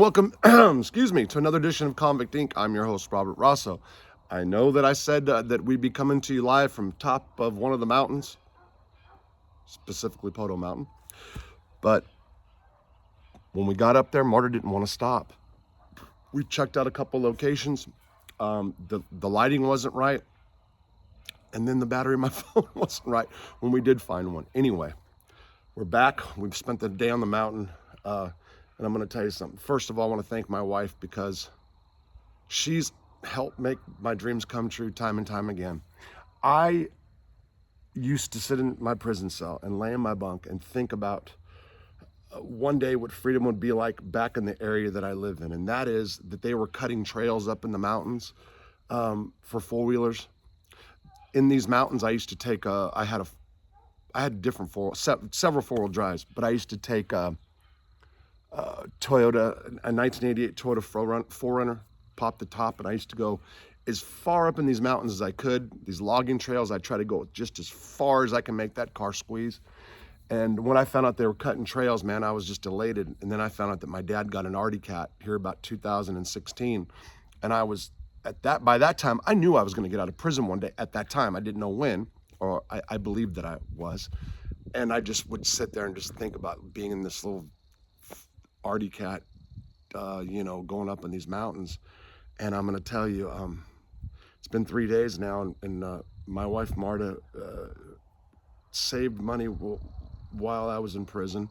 welcome, excuse me, to another edition of Convict Inc. I'm your host, Robert Rosso. I know that I said that we'd be coming to you live from top of one of the mountains, specifically Poto Mountain, but when we got up there, Marta didn't want to stop. We checked out a couple locations. The lighting wasn't right, and then the battery in my phone wasn't right when we did find one. Anyway, we're back. We've spent the day on the mountain. And I'm going to tell you something. First of all, I want to thank my wife because she's helped make my dreams come true time and time again. I used to sit in my prison cell and lay in my bunk and think about one day what freedom would be like back in the area that I live in. And that is that they were cutting trails up in the mountains for four-wheelers. In these mountains, I used to take, I had different several four-wheel drives, but I used to take Toyota, a 1988 Toyota 4Runner, pop the top, and I used to go as far up in these mountains as I could. These logging trails, I try to go just as far as I can make that car squeeze. And when I found out they were cutting trails, man, I was just elated. And then I found out that my dad got an Artie Cat here about 2016, and I was by that time I knew I was going to get out of prison one day. At that time, I didn't know when, or I believed that I was, and I just would sit there and just think about being in this little Artie Cat, going up in these mountains. And I'm going to tell you, it's been 3 days now, and my wife Marta saved money while I was in prison.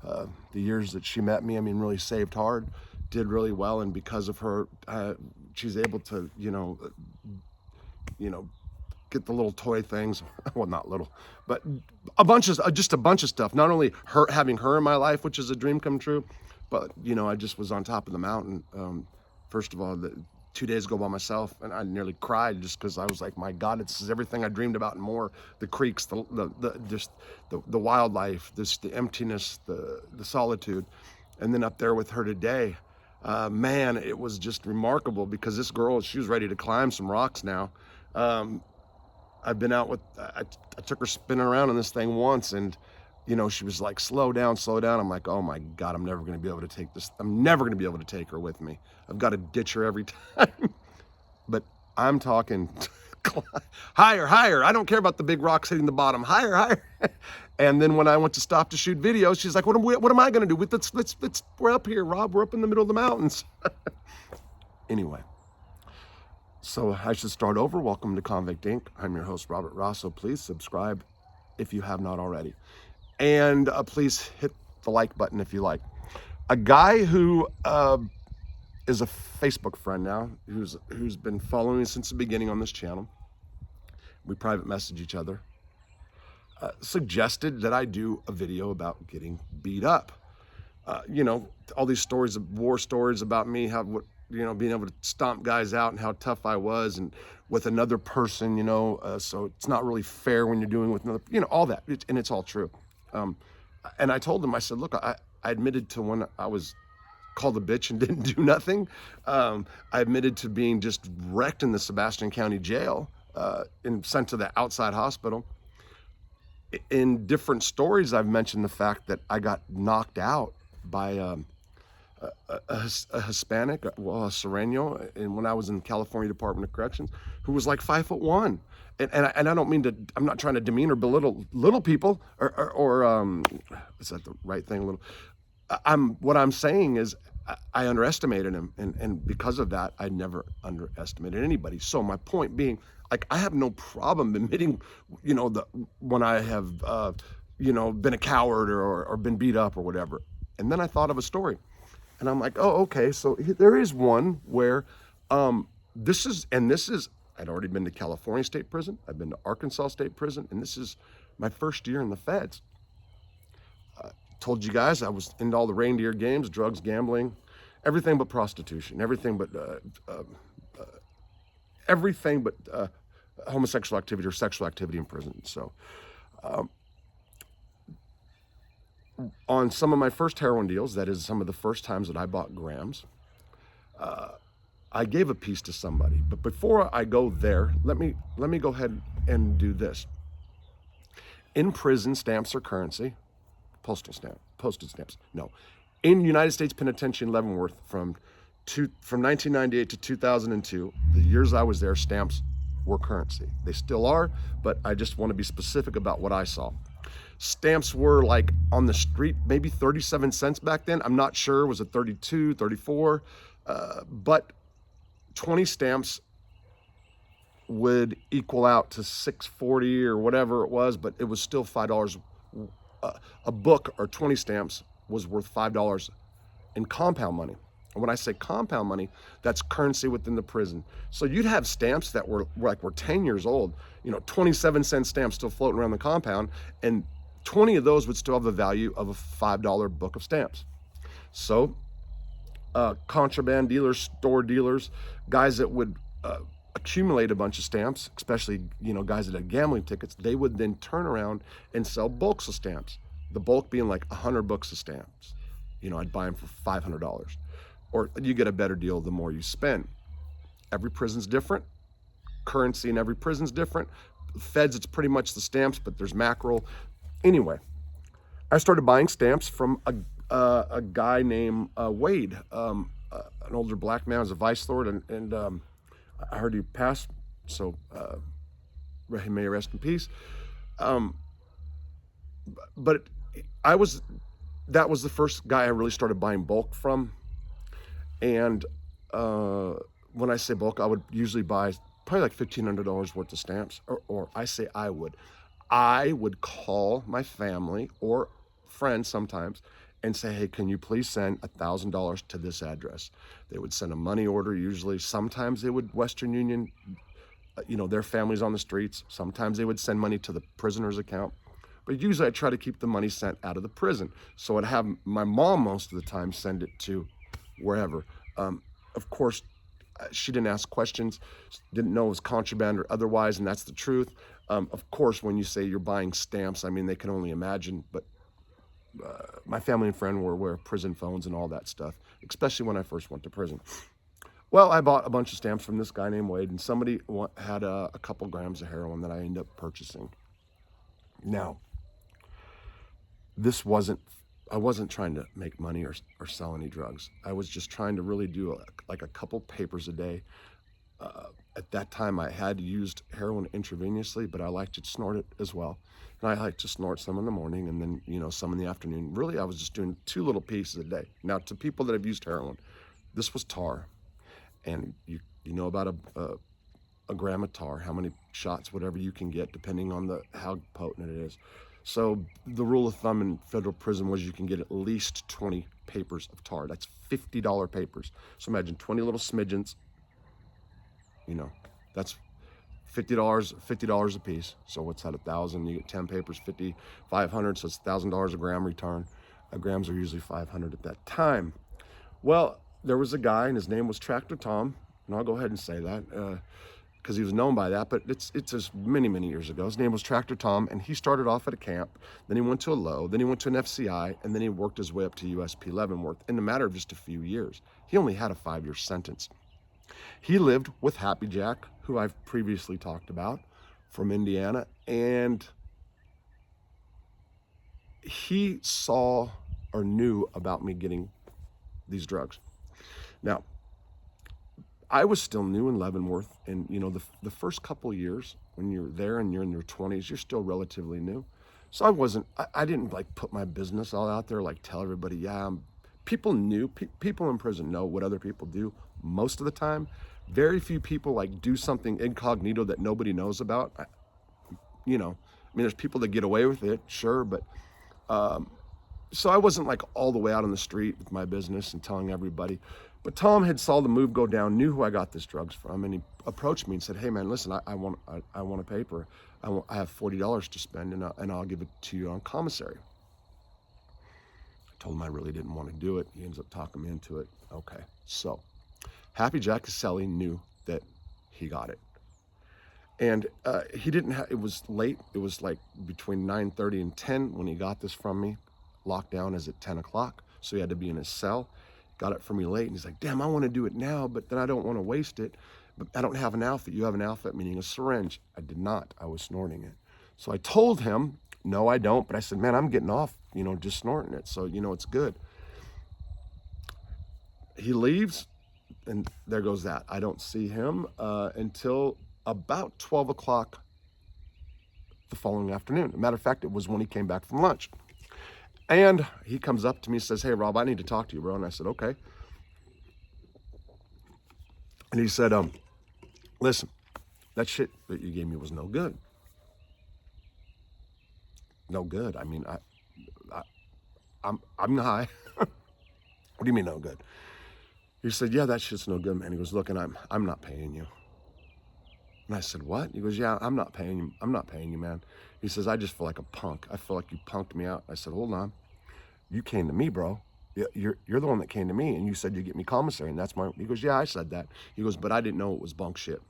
The years that she met me, really saved hard, did really well, and because of her, she's able to, get the little toy things. Well, not little, but just a bunch of stuff. Not only having her in my life, which is a dream come true, but, I just was on top of the mountain. First of all, 2 days ago by myself, and I nearly cried just because I was like, my God, this is everything I dreamed about and more. The creeks, the wildlife, the emptiness, the solitude. And then up there with her today, man, it was just remarkable because this girl, she was ready to climb some rocks now. I've been out with, I took her spinning around on this thing once, and she was like, slow down. I'm like, oh my God, I'm never going to be able to take this. I'm never going to be able to take her with me. I've got to ditch her every time. But I'm talking higher. I don't care about the big rocks hitting the bottom. Higher. And then when I went to stop to shoot videos, she's like, what am I going to do? We're up here, Rob. We're up in the middle of the mountains. Anyway, so I should start over. Welcome to Convict Inc. I'm your host, Robert Rosso. Please subscribe if you have not already. And please hit the like button if you like. A guy who is a Facebook friend now, who's been following me since the beginning on this channel, we private message each other, suggested that I do a video about getting beat up. All these stories, war stories about me, being able to stomp guys out and how tough I was, and with another person, so it's not really fair when you're doing with another, all that, and it's all true. And I told him, I said, look, I admitted to when I was called a bitch and didn't do nothing. I admitted to being just wrecked in the Sebastian County jail and sent to the outside hospital. In different stories, I've mentioned the fact that I got knocked out by a Hispanic, a Sereno, and when I was in California Department of Corrections, who was like 5'1". And I don't mean to, I'm not trying to demean or belittle little people, or is that the right thing? What I'm saying is I underestimated him, and because of that, I never underestimated anybody. So my point being, like, I have no problem admitting, when I have, been a coward or been beat up or whatever. And then I thought of a story, and I'm like, oh, okay, so there is one where this is. I'd already been to California State Prison. I've been to Arkansas State Prison, and this is my first year in the feds. Told you guys I was into all the reindeer games, drugs, gambling, everything but prostitution, everything but homosexual activity or sexual activity in prison. So on some of my first heroin deals, that is some of the first times that I bought grams, I gave a piece to somebody. But before I go there, let me go ahead and do this. In prison, stamps are currency. Postage stamps. No. in United States Penitentiary in Leavenworth from 1998 to 2002, the years I was there, stamps were currency. They still are, but I just want to be specific about what I saw. Stamps were like on the street, maybe 37 cents back then. I'm not sure, was it 32, 34? But 20 stamps would equal out to $6.40 or whatever it was, but it was still $5. A book or 20 stamps was worth $5 in compound money. And when I say compound money, that's currency within the prison. So you'd have stamps that were 10 years old, 27-cent stamps still floating around the compound, and 20 of those would still have the value of a $5 book of stamps. So contraband dealers, store dealers, guys that would accumulate a bunch of stamps, especially guys that had gambling tickets, they would then turn around and sell bulks of stamps. The bulk being like 100 books of stamps. I'd buy them for $500. Or you get a better deal the more you spend. Every prison's different. Currency in every prison's different. Feds, it's pretty much the stamps, but there's mackerel. Anyway, I started buying stamps from a guy named Wade, an older black man, was a vice lord, and I heard he passed, so he may rest in peace. But that was the first guy I really started buying bulk from. And when I say bulk, I would usually buy probably like $1,500 worth of stamps, or I would call my family or friends sometimes and say, hey, can you please send $1,000 to this address? They would send a money order usually. Sometimes they would Western Union, their families on the streets. Sometimes they would send money to the prisoner's account. But usually I try to keep the money sent out of the prison. So I'd have my mom most of the time send it to wherever. Of course, she didn't ask questions, didn't know it was contraband or otherwise, and that's the truth. Of course, when you say you're buying stamps, I mean, they can only imagine, but my family and friend were aware of prison phones and all that stuff, especially when I first went to prison. Well, I bought a bunch of stamps from this guy named Wade, and somebody had a couple grams of heroin that I ended up purchasing. Now, I wasn't trying to make money or sell any drugs. I was just trying to really do like a couple papers a day. At that time, I had used heroin intravenously, but I liked to snort it as well. And I like to snort some in the morning and then, some in the afternoon. Really, I was just doing 2 little pieces a day. Now, to people that have used heroin, this was tar. And you know about a gram of tar, how many shots, whatever you can get, depending on how potent it is. So the rule of thumb in federal prison was you can get at least 20 papers of tar. That's $50 papers. So imagine 20 little smidgens, that's $50 a piece. So what's that, 1,000? You get 10 papers, 50, 500, so it's $1,000 a gram return. Grams are usually 500 at that time. Well, there was a guy, and his name was Tractor Tom, and I'll go ahead and say that, because he was known by that, but it's just many, many years ago. His name was Tractor Tom, and he started off at a camp, then he went to a low, then he went to an FCI, and then he worked his way up to USP Leavenworth in a matter of just a few years. He only had a 5-year sentence. He lived with Happy Jack, who I've previously talked about, from Indiana, and he saw or knew about me getting these drugs. Now, I was still new in Leavenworth, and the first couple of years when you're there and you're in your 20s, you're still relatively new. So I didn't like put my business all out there, like tell everybody, people knew, people in prison know what other people do most of the time. Very few people like do something incognito that nobody knows about. There's people that get away with it, sure, but so I wasn't like all the way out on the street with my business and telling everybody. But Tom had saw the move go down, knew who I got this drugs from, and he approached me and said, "Hey man, listen, I want a paper. I have $40 to spend, and I'll give it to you on commissary." I told him I really didn't want to do it. He ends up talking me into it. Okay, so Happy Jack Caselli knew that he got it, and he didn't have. It was late. It was like between 9:30 and 10 when he got this from me. Lockdown is at 10 o'clock, so he had to be in his cell. Got it for me late, and he's like, "Damn, I want to do it now, but then I don't want to waste it. But I don't have an outfit." "You have an outfit," meaning a syringe. I did not. I was snorting it. So I told him, "No, I don't." But I said, "Man, I'm getting off, just snorting it. So, it's good." he leaves, and there goes that. I don't see him until about 12 o'clock the following afternoon. Matter of fact, it was when he came back from lunch. And he comes up to me and says, "Hey, Rob, I need to talk to you, bro." And I said, "Okay." And he said, "Listen, that shit that you gave me was no good. No good. I mean, I'm high." "What do you mean no good?" He said, "Yeah, that shit's no good, man." He goes, "Look, and I'm not paying you." And I said, "What?" He goes, "Yeah, I'm not paying you. I'm not paying you, man." He says, "I just feel like a punk. I feel like you punked me out." I said, "Hold on. You came to me, bro. You're the one that came to me, and you said you get me commissary, and that's my." He goes, "Yeah, I said that." He goes, "But I didn't know it was bunk shit."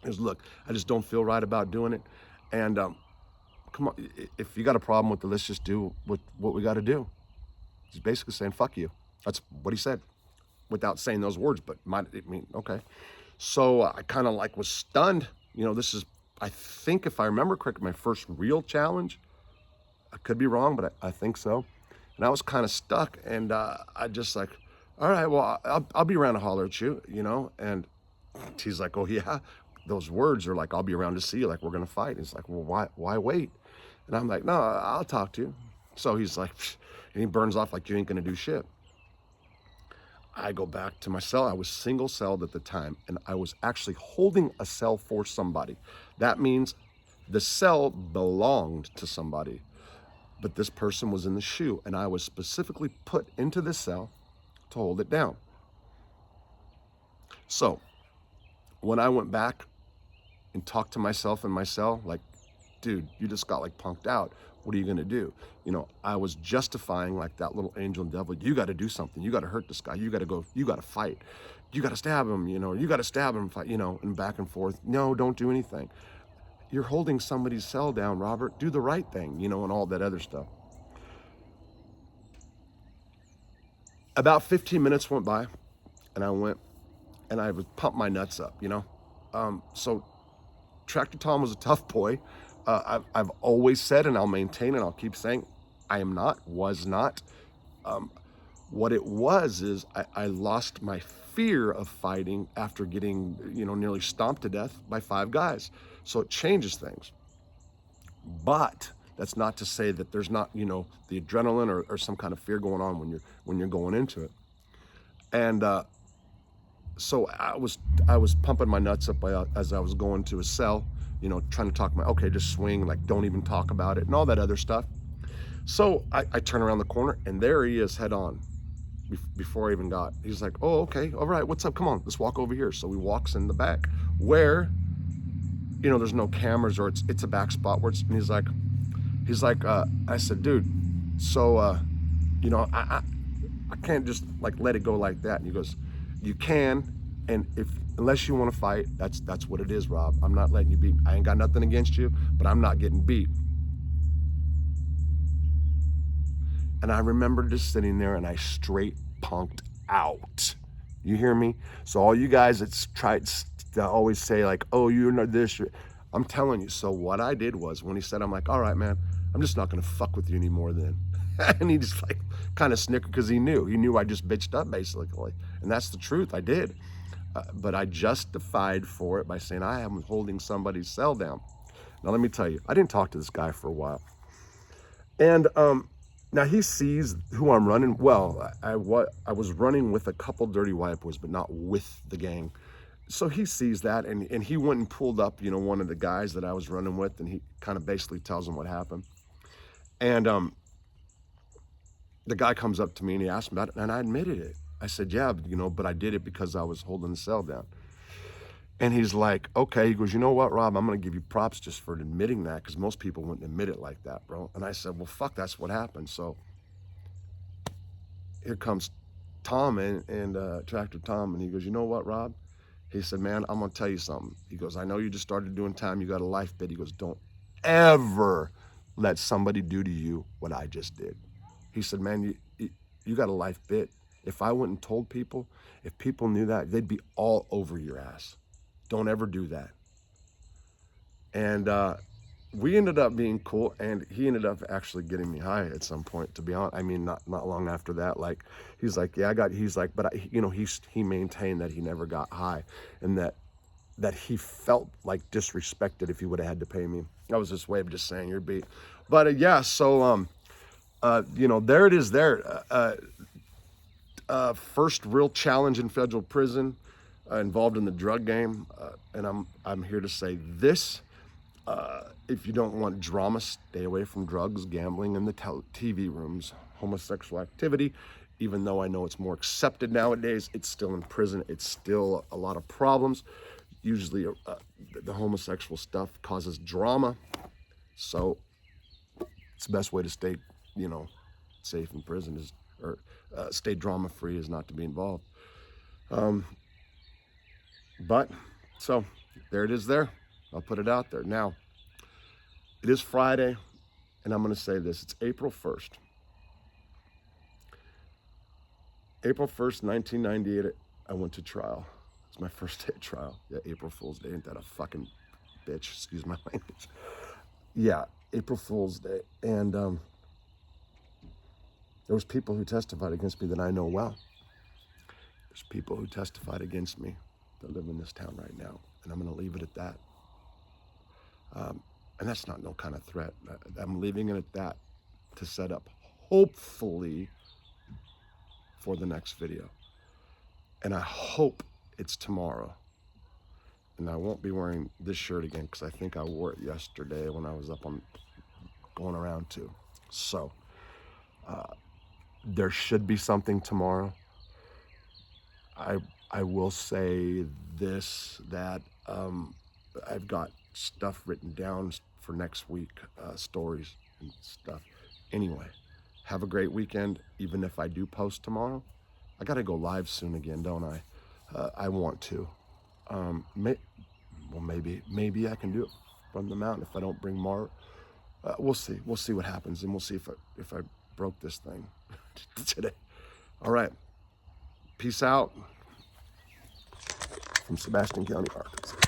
He goes, "Look, I just don't feel right about doing it, and come on, if you got a problem with it, let's just do what we got to do." He's basically saying, "Fuck you." That's what he said, without saying those words, but I mean, okay. So I kind of like was stunned. This is, I think, if I remember correctly, my first real challenge. I could be wrong, but I think so. And I was kind of stuck, and I just like, "All right, well, I'll be around to holler at you. And he's like, "Oh yeah," those words are like, "I'll be around to see you, like we're gonna fight." He's like, "Well, why wait?" And I'm like, "No, I'll talk to you." So he's like, "Psh," and he burns off like, "You ain't gonna do shit." I go back to my cell. I was single celled at the time, and I was actually holding a cell for somebody. That means the cell belonged to somebody, but this person was in the shoe, and I was specifically put into the cell to hold it down. So when I went back and talked to myself in my cell, like, "Dude, you just got like punked out. What are you gonna do?" I was justifying like that little angel and devil. "You got to do something. You got to hurt this guy. You got to go. You got to fight. You got to stab him. You got to stab him. Fight. And back and forth. No, don't do anything. You're holding somebody's cell down, Robert. Do the right thing. And all that other stuff." About 15 minutes went by, and I went and I would pump my nuts up. So Tractor Tom was a tough boy. I've always said, and I'll maintain, and I'll keep saying, I am not, was not. What it was is I lost my fear of fighting after getting, nearly stomped to death by 5 guys. So it changes things. But that's not to say that there's not, the adrenaline or some kind of fear going on when you're going into it. And so I was pumping my nuts up as I was going to a cell, trying to talk okay, just swing, like don't even talk about it and all that other stuff. So I turn around the corner, and there he is head on. Before I even got, he's like, "Oh, okay, all right, what's up? Come on, let's walk over here." So he walks in the back where, there's no cameras, or it's a back spot where and he's like, I said, "Dude, so, I can't just like let it go like that." And he goes, "You can, and unless you want to fight, that's what it is, Rob. I'm not letting you beat. I ain't got nothing against you, but I'm not getting beat." And I remember just sitting there, and I straight punked out. You hear me? So all you guys that try to always say like, "Oh, you're not this," I'm telling you. So what I did was, when he said, I'm like, "All right, man, I'm just not gonna fuck with you anymore then." And he just like kind of snickered, because he knew I just bitched up basically, and that's the truth. I did, but I justified for it by saying I am holding somebody's cell down. Now let me tell you, I didn't talk to this guy for a while, and now he sees who I'm running. Well, I was running with a couple dirty white boys, but not with the gang. So he sees that, and he went and pulled up, one of the guys that I was running with, and he kind of basically tells him what happened. And the guy comes up to me and he asked me about it, and I admitted it. I said, "Yeah, but I did it because I was holding the cell down." And he's like, "Okay." He goes, "You know what, Rob? I'm going to give you props just for admitting that, because most people wouldn't admit it like that, bro." And I said, "Well, fuck, that's what happened." So here comes Tom and Tractor Tom, and he goes, "You know what, Rob?" He said, "Man, I'm going to tell you something." He goes, "I know you just started doing time. You got a life bit." He goes, "Don't ever let somebody do to you what I just did." He said, "Man, you got a life bit. If I went and told people, if people knew that, they'd be all over your ass. Don't ever do that." And we ended up being cool, and he ended up actually getting me high at some point, to be honest. I mean, not long after that. Like, he's like, yeah, he's like, but he maintained that he never got high, and that he felt like disrespected if he would have had to pay me. That was his way of just saying you're beat. But yeah, so there it is there. First real challenge in federal prison, involved in the drug game, and I'm here to say this. If you don't want drama, stay away from drugs, gambling, and the TV rooms. Homosexual activity, even though I know it's more accepted nowadays, it's still in prison. It's still a lot of problems. Usually the homosexual stuff causes drama. So it's the best way to stay, safe in prison or stay drama-free is not to be involved. But, so there it is there. I'll put it out there. Now, it is Friday, and I'm going to say this. It's April 1st. April 1st, 1998, I went to trial. It's my first day of trial. Yeah, April Fool's Day. Ain't that a fucking bitch? Excuse my language. Yeah, April Fool's Day. And there was people who testified against me that I know well. There's people who testified against me that live in this town right now, and I'm going to leave it at that. And that's not no kind of threat. I'm leaving it at that to set up, hopefully, for the next video. And I hope it's tomorrow. And I won't be wearing this shirt again because I think I wore it yesterday when I was up on going around too. So there should be something tomorrow. I will say this, that I've got stuff written down for next week, stories and stuff. Anyway, have a great weekend. Even if I do post tomorrow, I gotta go live soon again, don't I? I want to. Maybe I can do it from the mountain if I don't bring Mar. We'll see. We'll see what happens, and we'll see if I broke this thing today. All right. Peace out from Sebastian County, Arkansas.